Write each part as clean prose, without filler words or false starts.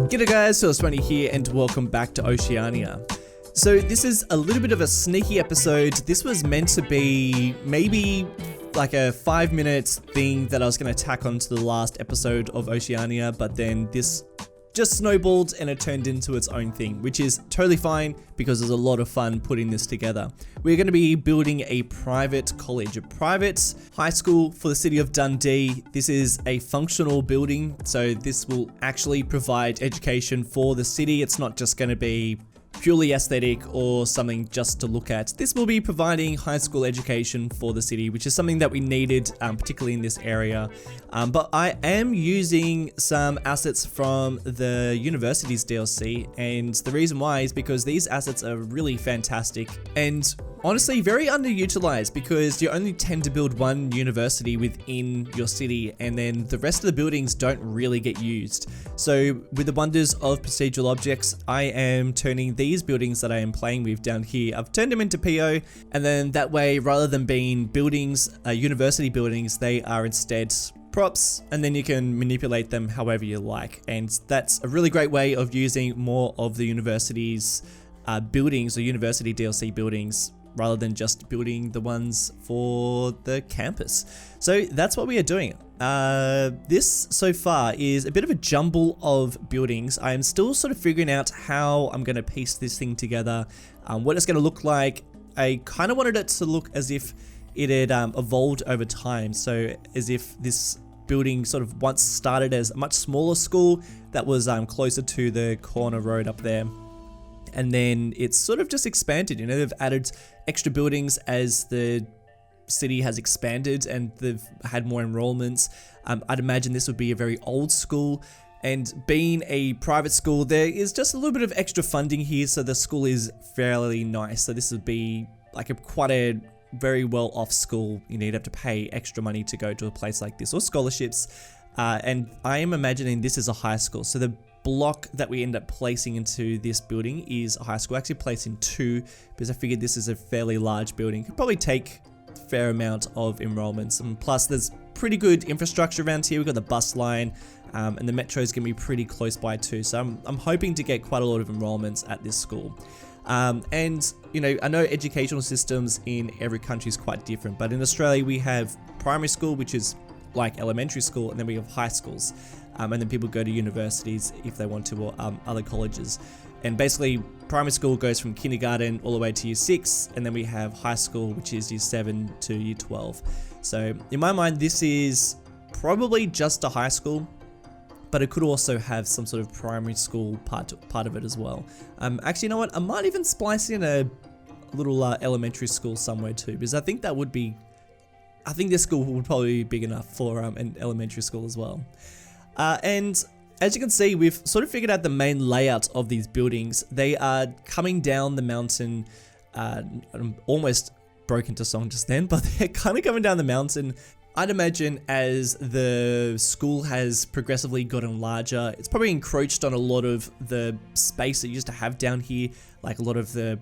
G'day guys, so it's Tony here and welcome back to Oceania. So this is a little bit of a sneaky episode. This was meant to be maybe like a 5-minute thing that I was going to tack onto the last episode of Oceania, but then this just snowballed and it turned into its own thing, which is totally fine because there's a lot of fun putting this together. We're going to be building a private college, a private high school for the city of Dundee. This is a functional building, so this will actually provide education for the city. It's not just going to be purely aesthetic or something just to look at. This will be providing high school education for the city, which is something that we needed, particularly in this area. But I am using some assets from the university's DLC, and the reason why is because these assets are really fantastic and honestly very underutilized, because you only tend to build one university within your city and then the rest of the buildings don't really get used. So with the wonders of procedural objects, I am turning these buildings that I am playing with down here, I've turned them into PO, and then that way, rather than being buildings, university buildings, they are instead props, and then you can manipulate them however you like. And that's a really great way of using more of the university's buildings or university DLC buildings, rather than just building the ones for the campus. So that's what we are doing. This so far is a bit of a jumble of buildings. I am still sort of figuring out how I'm going to piece this thing together, what it's going to look like. I kind of wanted it to look as if it had evolved over time. So as if this building sort of once started as a much smaller school that was closer to the corner road up there. And then it's sort of just expanded, you know, they've added extra buildings as the city has expanded and they've had more enrollments. I'd imagine this would be a very old school, and being a private school, there is just a little bit of extra funding here, so the school is fairly nice. So this would be like quite a very well off school. You need to have to pay extra money to go to a place like this, or scholarships. And I am imagining this is a high school, so the block that we end up placing into this building is a high school. Actually placing two, because I figured this is a fairly large building, could probably take a fair amount of enrollments, and plus there's pretty good infrastructure around here. We've got the bus line, and the metro is going to be pretty close by too, so I'm hoping to get quite a lot of enrollments at this school. And you know, I know educational systems in every country is quite different, but in Australia we have primary school, which is like elementary school, and then we have high schools. And then people go to universities if they want to, or other colleges. And basically, primary school goes from kindergarten all the way to year 6, and then we have high school, which is year 7 to year 12. So in my mind, this is probably just a high school, but it could also have some sort of primary school part of it as well. Actually, you know what? I might even splice in a little elementary school somewhere too, because I think that would be, I think this school would probably be big enough for an elementary school as well. And as you can see, we've sort of figured out the main layout of these buildings. They are coming down the mountain. I almost broke into song just then, but they're kind of coming down the mountain. I'd imagine as the school has progressively gotten larger, it's probably encroached on a lot of the space that you used to have down here, like a lot of the,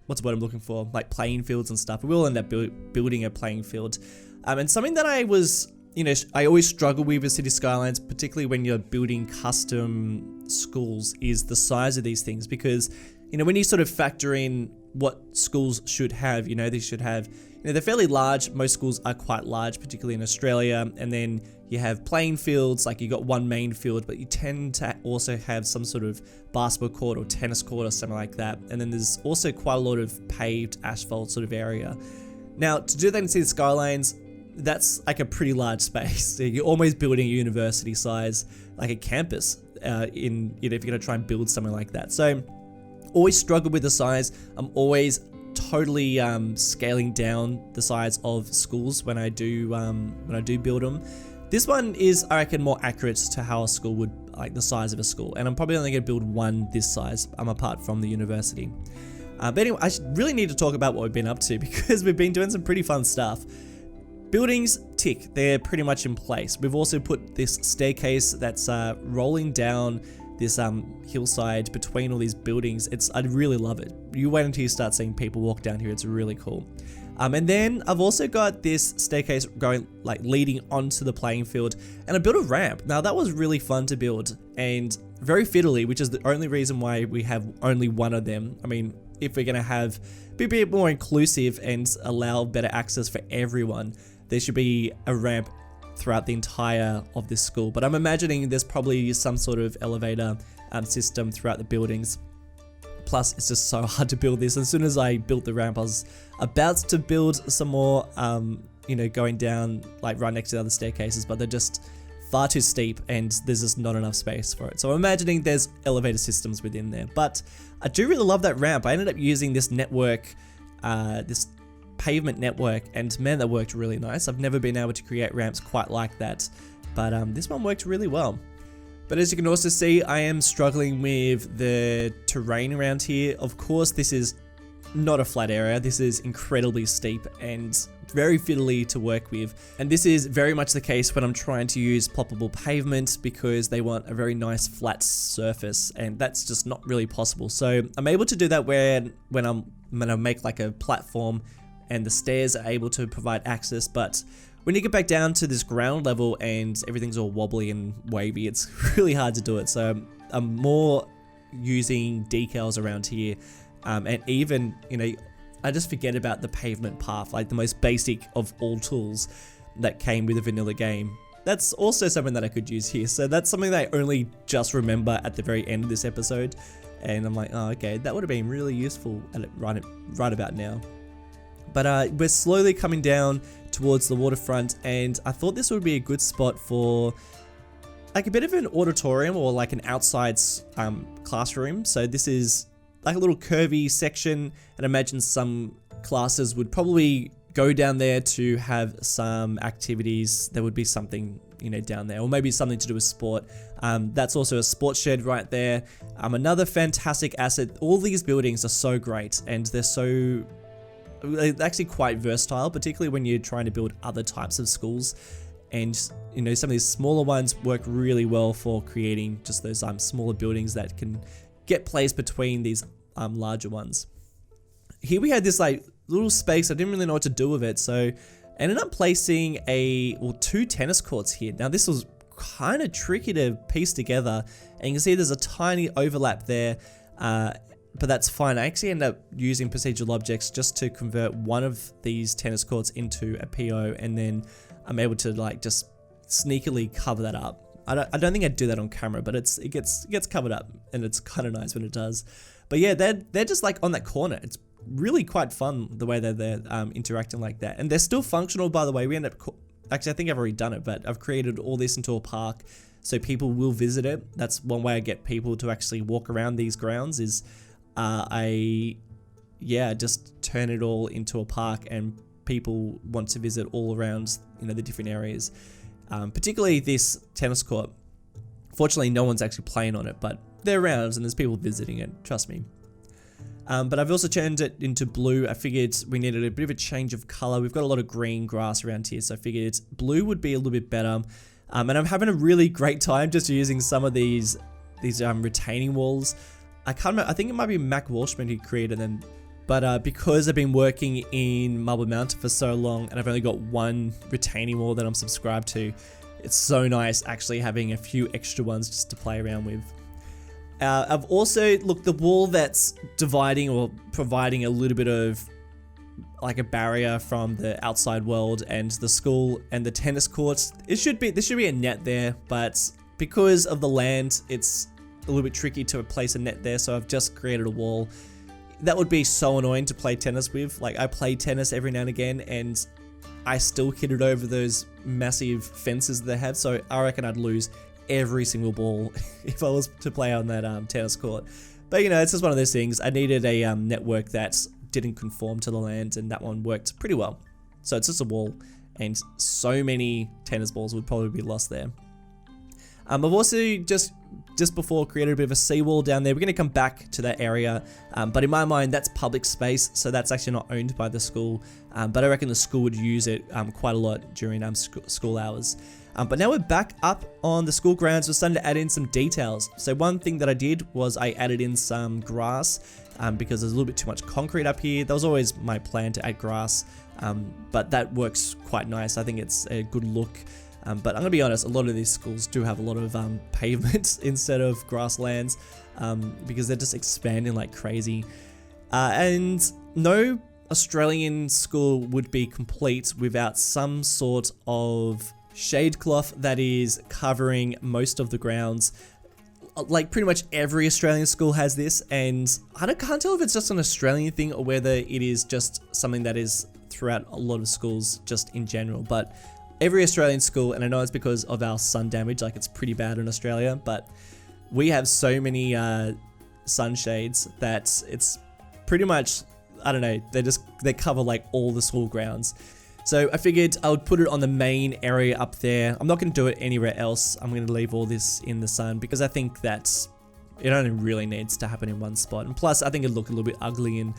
what's the word I'm looking for, like playing fields and stuff. We will end up building a playing field. And something that I was, you know, I always struggle with City Skylines, particularly when you're building custom schools, is the size of these things. Because, you know, when you sort of factor in what schools should have, you know, they should have, you know, they're fairly large. Most schools are quite large, particularly in Australia. And then you have playing fields, like you got one main field, but you tend to also have some sort of basketball court or tennis court or something like that. And then there's also quite a lot of paved asphalt sort of area. Now, to do that in City Skylines, that's like a pretty large space. You're almost building a university size, like a campus, in, you know, if you're gonna try and build something like that. So always struggle with the size. I'm always totally scaling down the size of schools when I do build them. This one is, I reckon, more accurate to how a school would, like the size of a school. And I'm probably only gonna build one this size, apart from the university. But anyway, I really need to talk about what we've been up to, because we've been doing some pretty fun stuff. Buildings, tick, they're pretty much in place. We've also put this staircase that's rolling down this hillside between all these buildings. I really love it. You wait until you start seeing people walk down here, it's really cool. And then I've also got this staircase going, like leading onto the playing field, and I built a ramp. Now that was really fun to build, and very fiddly, which is the only reason why we have only one of them. I mean, if we're going to be a bit more inclusive and allow better access for everyone, there should be a ramp throughout the entire of this school. But I'm imagining there's probably some sort of elevator system throughout the buildings. Plus, it's just so hard to build this. As soon as I built the ramp, I was about to build some more, going down like right next to the other staircases, but they're just far too steep and there's just not enough space for it. So I'm imagining there's elevator systems within there. But I do really love that ramp. I ended up using this network, this pavement network, and man, that worked really nice. I've never been able to create ramps quite like that, but this one worked really well. But as you can also see, I am struggling with the terrain around here. Of course, this is not a flat area. This is incredibly steep and very fiddly to work with. And this is very much the case when I'm trying to use ploppable pavement, because they want a very nice flat surface, and that's just not really possible. So I'm able to do that when I make like a platform and the stairs are able to provide access. But when you get back down to this ground level and everything's all wobbly and wavy, it's really hard to do it. So I'm more using decals around here. And even, I just forget about the pavement path, like the most basic of all tools that came with a vanilla game. That's also something that I could use here. So that's something that I only just remember at the very end of this episode. And I'm like, oh, okay, that would have been really useful right about now. But we're slowly coming down towards the waterfront, and I thought this would be a good spot for like a bit of an auditorium or like an outside classroom. So this is like a little curvy section, and I imagine some classes would probably go down there to have some activities. There would be something, down there, or maybe something to do with sport. That's also a sports shed right there. Another fantastic asset. All these buildings are so great, and they're actually quite versatile, particularly when you're trying to build other types of schools. And some of these smaller ones work really well for creating just those smaller buildings that can get placed between these larger ones. Here we had this like little space. I didn't really know what to do with it, so I ended up placing two tennis courts here. Now this was kind of tricky to piece together, and you can see there's a tiny overlap there, but that's fine. I actually ended up using procedural objects just to convert one of these tennis courts into a PO, and then I'm able to like just sneakily cover that up. I don't think I'd do that on camera, but it gets covered up, and it's kind of nice when it does. But yeah, they're just like on that corner. It's really quite fun the way they're interacting like that, and they're still functional, by the way. We end up actually, I think I've already done it, but I've created all this into a park, so people will visit it. That's one way I get people to actually walk around these grounds is just turn it all into a park, and people want to visit all around, the different areas. Particularly this tennis court. Fortunately, no one's actually playing on it, but they're around and there's people visiting it, trust me. But I've also turned it into blue. I figured we needed a bit of a change of color. We've got a lot of green grass around here, so I figured blue would be a little bit better. And I'm having a really great time just using some of these retaining walls. I think it might be Mac Walshman who created them. But because I've been working in Marble Mountain for so long, and I've only got one retaining wall that I'm subscribed to, it's so nice actually having a few extra ones just to play around with. I've also, the wall that's dividing or providing a little bit of like a barrier from the outside world and the school and the tennis courts. There should be a net there, but because of the land, it's a little bit tricky to place a net there, so I've just created a wall. That would be so annoying to play tennis with. Like, I play tennis every now and again, and I still hit it over those massive fences that they have, so I reckon I'd lose every single ball if I was to play on that tennis court. But it's just one of those things. I needed a network that didn't conform to the land, and that one worked pretty well. So it's just a wall, and so many tennis balls would probably be lost there. I've also just before created a bit of a seawall down there. We're going to come back to that area, but in my mind that's public space, so that's actually not owned by the school, but I reckon the school would use it quite a lot during school hours. But now we're back up on the school grounds. We're starting to add in some details. So one thing that I did was I added in some grass because there's a little bit too much concrete up here. That was always my plan to add grass, but that works quite nice. I think it's a good look. But I'm gonna be honest, a lot of these schools do have a lot of pavement instead of grasslands, because they're just expanding like crazy. And no Australian school would be complete without some sort of shade cloth that is covering most of the grounds. Like pretty much every Australian school has this, and can't tell if it's just an Australian thing or whether it is just something that is throughout a lot of schools just in general. But every Australian school, and I know it's because of our sun damage, like it's pretty bad in Australia, but we have so many sunshades that it's pretty much, I don't know, they cover like all the school grounds. So I figured I would put it on the main area up there. I'm not going to do it anywhere else. I'm going to leave all this in the sun because I think that it only really needs to happen in one spot. And plus, I think it'd look a little bit ugly in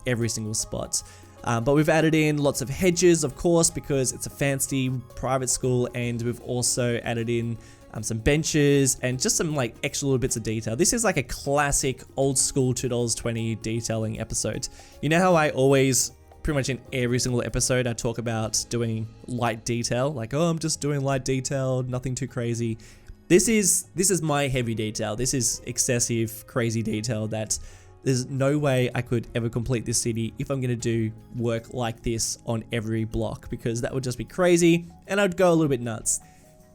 every single spot. But we've added in lots of hedges, of course, because it's a fancy private school, and we've also added in some benches and just some like extra little bits of detail. This is like a classic old school $2.20 detailing episode. You know how I always, pretty much in every single episode, I talk about doing light detail, like, oh, I'm just doing light detail, nothing too crazy. This is my heavy detail. This is excessive, crazy detail that there's no way I could ever complete this city if I'm gonna do work like this on every block, because that would just be crazy and I'd go a little bit nuts.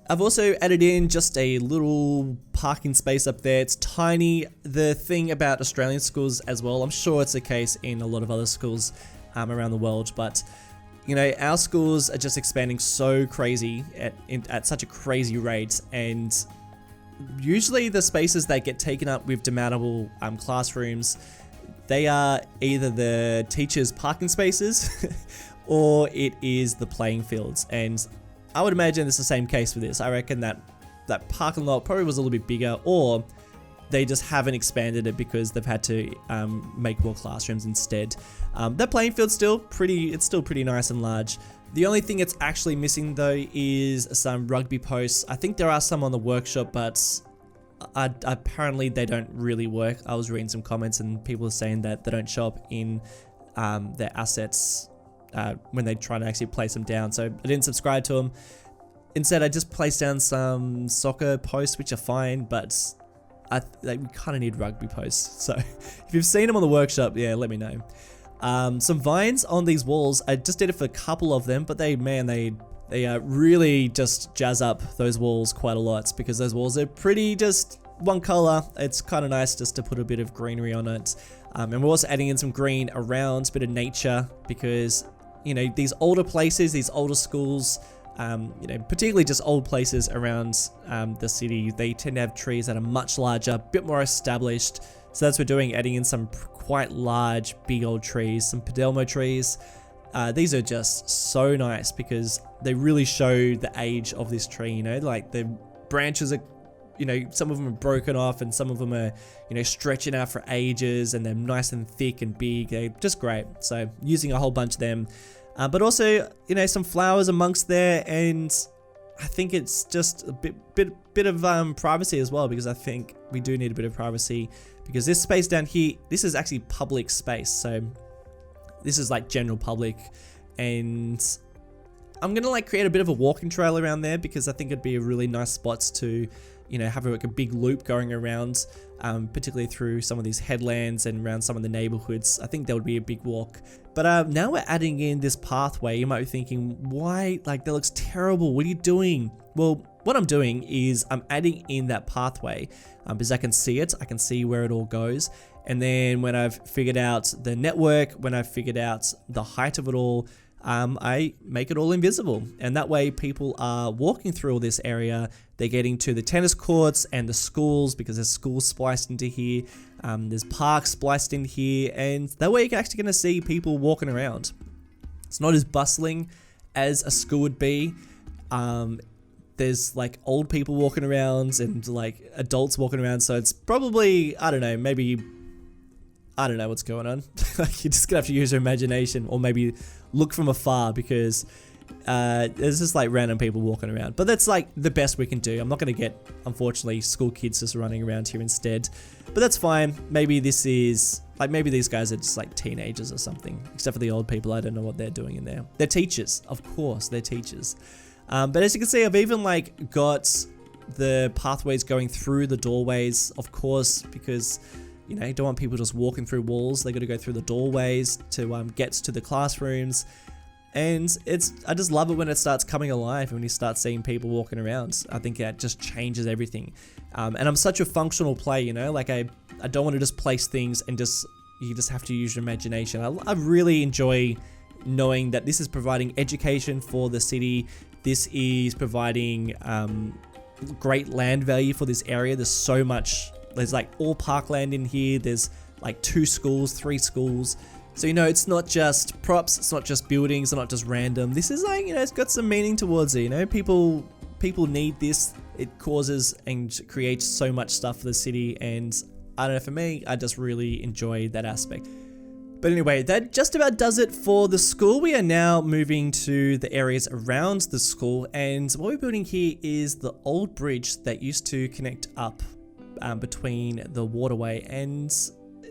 I've also added in just a little parking space up there. It's tiny. The thing about Australian schools as well, I'm sure it's the case in a lot of other schools around the world, but you know, our schools are just expanding so crazy at such a crazy rate, and usually the spaces that get taken up with demountable classrooms, they are either the teachers' parking spaces or it is the playing fields. And I would imagine it's the same case for this. I reckon that parking lot probably was a little bit bigger, or they just haven't expanded it because they've had to make more classrooms instead. That playing field's still pretty nice and large. The only thing it's actually missing though is some rugby posts. I think there are some on the workshop, but apparently they don't really work. I was reading some comments and people are saying that they don't show up in their assets when they try to actually place them down. So I didn't subscribe to them. Instead, I just placed down some soccer posts, which are fine, but we kind of need rugby posts. So if you've seen them on the workshop, yeah, let me know. Some vines on these walls. I just did it for a couple of them, but they really just jazz up those walls quite a lot, because those walls are pretty just one color. It's kind of nice just to put a bit of greenery on it. And we're also adding in some green around, a bit of nature, because you know, these older places, these older schools, you know, particularly just old places around the city, they tend to have trees that are much larger, a bit more established. So that's what we're doing, adding in some quite large, big old trees, some Padelmo trees. These are just so nice because they really show the age of this tree, you know, like the branches are, you know, some of them are broken off and some of them are, you know, stretching out for ages, and they're nice and thick and big. They're just great. So using a whole bunch of them. But also, you know, some flowers amongst there, and I think it's just a bit of privacy as well, because I think we do need a bit of privacy, because this space down here, this is actually public space, so this is like general public, and I'm gonna like create a bit of a walking trail around there, because I think it'd be a really nice spot to, you know, have like a big loop going around, particularly through some of these headlands and around some of the neighborhoods. I think that would be a big walk. But now we're adding in this pathway. You might be thinking, why? Like, that looks terrible. What are you doing? Well, what I'm doing is I'm adding in that pathway because I can see it. I can see where it all goes. And then when I've figured out the network, when I've figured out the height of it all, I make it all invisible. And that way people are walking through all this area. They're getting to the tennis courts and the schools, because there's schools spliced into here. There's parks spliced in here. And that way you're actually going to see people walking around. It's not as bustling as a school would be. There's like old people walking around and like adults walking around. So it's probably, I don't know, maybe, I don't know what's going on. Like, you're just going to have to use your imagination, or maybe look from afar, because there's just like random people walking around. But that's like the best we can do. I'm not going to get, unfortunately, school kids just running around here instead. But that's fine. Maybe this is, like, maybe these guys are just like teenagers or something. Except for the old people, I don't know what they're doing in there. They're teachers, of course, they're teachers. But as you can see, I've even like got the pathways going through the doorways, of course, because you know, you don't want people just walking through walls. They got to go through the doorways to get to the classrooms. And I just love it when it starts coming alive, when you start seeing people walking around. I think that just changes everything. And I'm such a functional player, you know, like I don't want to just place things and you just have to use your imagination. I really enjoy knowing that this is providing education for the city. This is providing great land value for this area. There's so much. There's like all parkland in here. There's like 2 schools, 3 schools. So, you know, it's not just props, it's not just buildings, it's not just random. This is like, you know, it's got some meaning towards it, you know, people need this. It causes and creates so much stuff for the city, and I don't know, for me, I just really enjoy that aspect. But anyway, that just about does it for the school. We are now moving to the areas around the school, and what we're building here is the old bridge that used to connect up between the waterway. And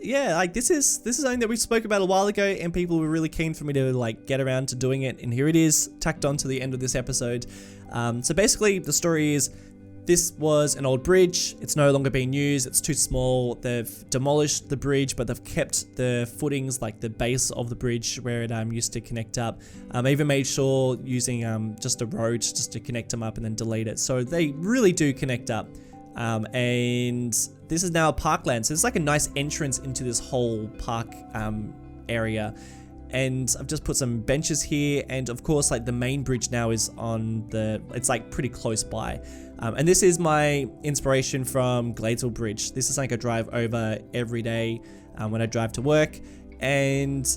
yeah, like this is something that we spoke about a while ago, and people were really keen for me to like get around to doing it, and here it is, tacked on to the end of this episode. So basically the story is, this was an old bridge. It's no longer being used. It's too small. They've demolished the bridge, but they've kept the footings, like the base of the bridge where it used to connect up. I even made sure using just a road just to connect them up and then delete it. So they really do connect up. And this is now a parkland. So it's like a nice entrance into this whole park area. And I've just put some benches here, and of course like the main bridge now is it's like pretty close by. And this is my inspiration from Gladesville Bridge. This is like I drive over every day when I drive to work. And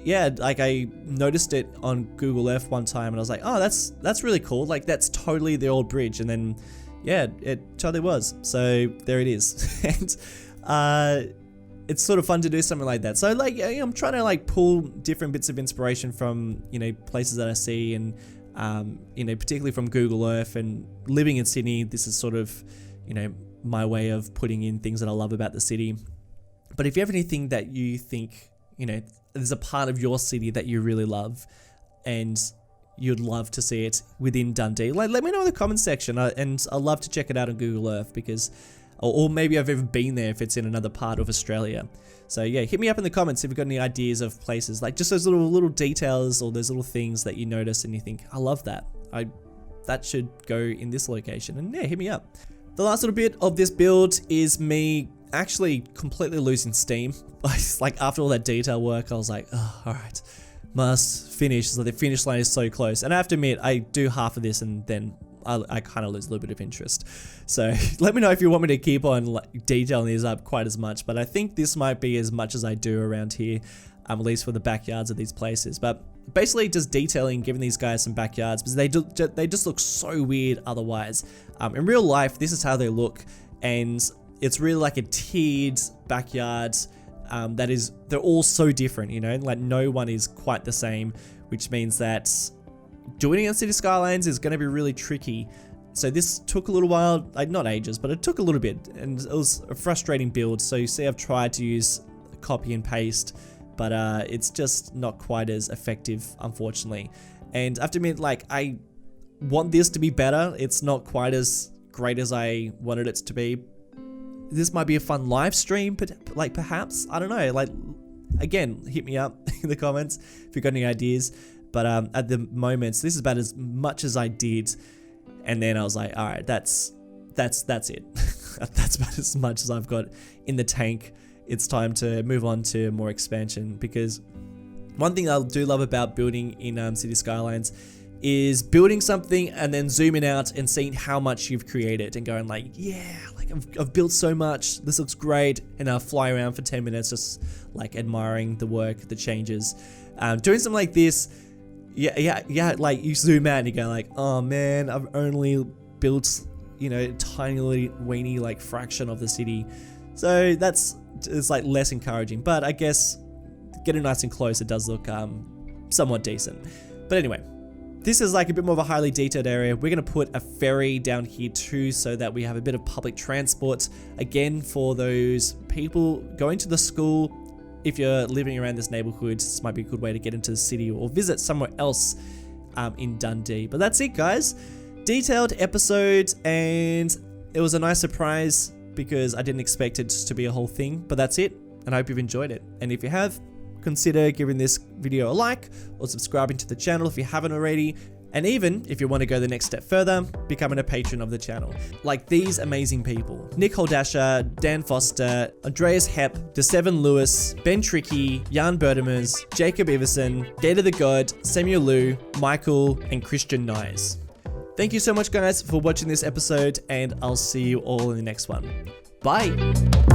yeah, like I noticed it on Google Earth one time, and I was like, oh, that's really cool. Like that's totally the old bridge. And then yeah, it totally was. So there it is. And it's sort of fun to do something like that. So like, I'm trying to like pull different bits of inspiration from, you know, places that I see, and you know, particularly from Google Earth. And living in Sydney, this is sort of, you know, my way of putting in things that I love about the city. But if you have anything that you think, you know, there's a part of your city that you really love and you'd love to see it within Dundee, like let me know in the comments section, and I'd love to check it out on Google Earth, because or maybe I've ever been there if it's in another part of Australia. So yeah, hit me up in the comments if you've got any ideas of places, like just those little details or those little things that you notice and you think, I love that. That should go in this location. And yeah, hit me up. The last little bit of this build is me actually completely losing steam. Like after all that detail work, I was like, oh, all right, must finish. So the finish line is so close. And I have to admit, I do half of this and then I kind of lose a little bit of interest. So let me know if you want me to keep on like detailing these up quite as much, but I think this might be as much as I do around here, at least for the backyards of these places. But basically just detailing, giving these guys some backyards, because they just look so weird otherwise. In real life, this is how they look, and it's really like a tiered backyard. They're all so different, you know, like no one is quite the same, which means that doing it on City Skylines is going to be really tricky. So this took a little while, like not ages, but it took a little bit, and it was a frustrating build. So you see I've tried to use copy and paste, but it's just not quite as effective, unfortunately. And I have to admit, like I want this to be better. It's not quite as great as I wanted it to be. This might be a fun live stream, but like perhaps, I don't know, like again, hit me up in the comments if you've got any ideas. But at the moment, this is about as much as I did, and then I was like, all right, that's it. That's about as much as I've got in the tank. It's time to move on to more expansion, because one thing I do love about building in City Skylines is building something and then zooming out and seeing how much you've created and going like, yeah, like I've built so much, this looks great, and I'll fly around for 10 minutes just like admiring the work, the changes. Doing something like this, yeah, like you zoom out and you go like, oh man, I've only built, you know, a tiny little weeny like fraction of the city. So it's like less encouraging, but I guess getting nice and close, it does look somewhat decent. But anyway, this is like a bit more of a highly detailed area. We're going to put a ferry down here too, so that we have a bit of public transport. Again, for those people going to the school, if you're living around this neighborhood, this might be a good way to get into the city or visit somewhere else in Dundee. But that's it, guys. Detailed episode, and it was a nice surprise because I didn't expect it to be a whole thing. But that's it, and I hope you've enjoyed it. And if you have, consider giving this video a like or subscribing to the channel if you haven't already. And even if you want to go the next step further, becoming a patron of the channel. Like these amazing people: Nick Holdasher, Dan Foster, Andreas Hepp, DeSeven Lewis, Ben Tricky, Jan Bertemers, Jacob Iverson, Gator the God, Samuel Liu, Michael, and Christian Nyes. Thank you so much, guys, for watching this episode, and I'll see you all in the next one. Bye!